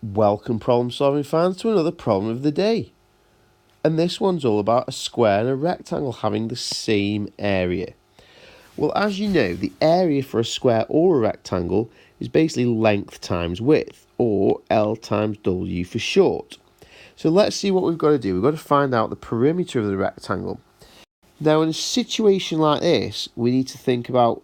Welcome, problem solving fans, to another problem of the day. And this one's all about a square and a rectangle having the same area. Well, as you know, the area for a square or a rectangle is basically length times width, or L times W for short. So let's see what we've got to do. We've got to find out the perimeter of the rectangle. Now, in a situation like this, we need to think about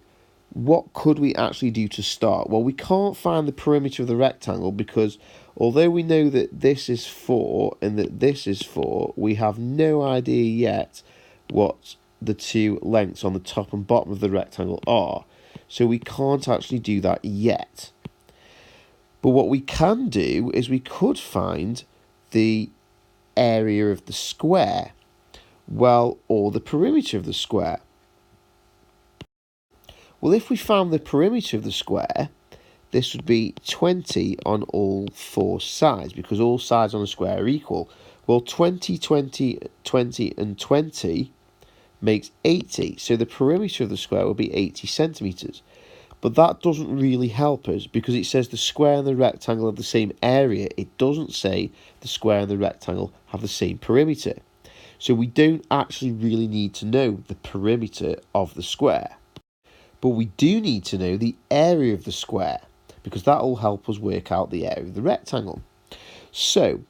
what could we actually do to start? Well, we can't find the perimeter of the rectangle because although we know that this is 4 and that this is 4, we have no idea yet what the two lengths on the top and bottom of the rectangle are. So we can't actually do that yet. But what we can do is we could find the area of the square, well, or the perimeter of the square. Well, if we found the perimeter of the square, this would be 20 on all four sides, because all sides on a square are equal. Well, 20, 20, 20 and 20 makes 80, so the perimeter of the square will be 80 centimetres. But that doesn't really help us, because it says the square and the rectangle have the same area. It doesn't say the square and the rectangle have the same perimeter. So we don't actually really need to know the perimeter of the square. But we do need to know the area of the square, because that will help us work out the area of the rectangle. So,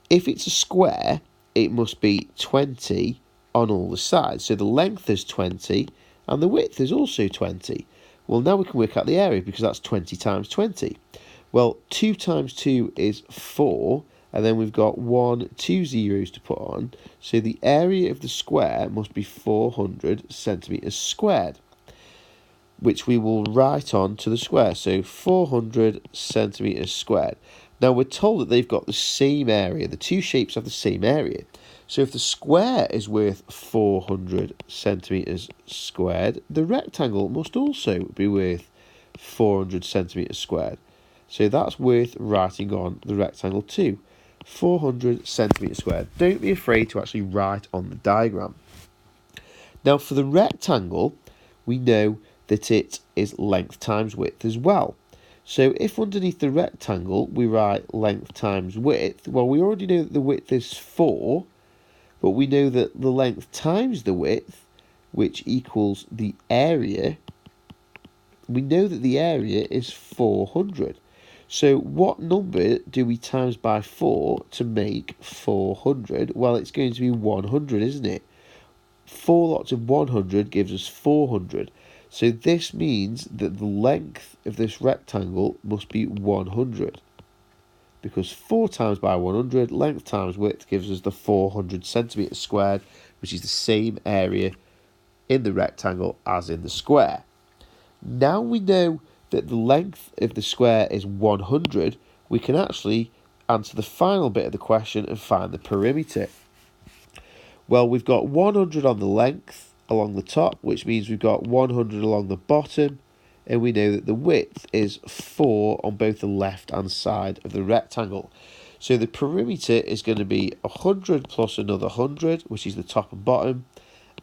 if it's a square, it must be 20 on all the sides. So the length is 20 and the width is also 20. Well, now we can work out the area, because that's 20 times 20. Well, 2 times 2 is 4, and then we've got 2 zeros to put on. So the area of the square must be 400 centimetres squared, which we will write on to the square. So 400 centimetres squared. Now we're told that they've got the same area. The two shapes have the same area. So if the square is worth 400 centimetres squared, the rectangle must also be worth 400 centimetres squared. So that's worth writing on the rectangle too. 400 centimetres squared. Don't be afraid to actually write on the diagram. Now for the rectangle, we know that it is length times width as well. So if underneath the rectangle we write length times width, well, we already know that the width is 4, but we know that the length times the width, which equals the area, we know that the area is 400. So what number do we times by 4 to make 400? Well, it's going to be 100, isn't it? 4 lots of 100 gives us 400. So this means that the length of this rectangle must be 100. Because 4 times by 100, length times width, gives us the 400 centimetres squared, which is the same area in the rectangle as in the square. Now we know that the length of the square is 100, we can actually answer the final bit of the question and find the perimeter. Well, we've got 100 on the length along the top, which means we've got 100 along the bottom, and we know that the width is 4 on both the left and side of the rectangle. So the perimeter is going to be 100 plus another 100, which is the top and bottom,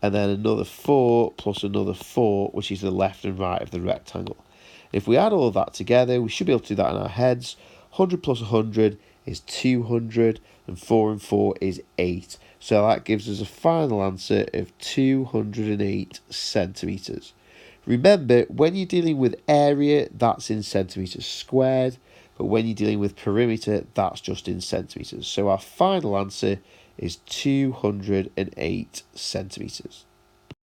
and then another 4 plus another 4, which is the left and right of the rectangle. If we add all of that together, we should be able to do that in our heads. 100 plus 100 is 200, and 4 and 4 is 8. So that gives us a final answer of 208 centimetres. Remember, when you're dealing with area, that's in centimetres squared, but when you're dealing with perimeter, that's just in centimetres. So our final answer is 208 centimetres.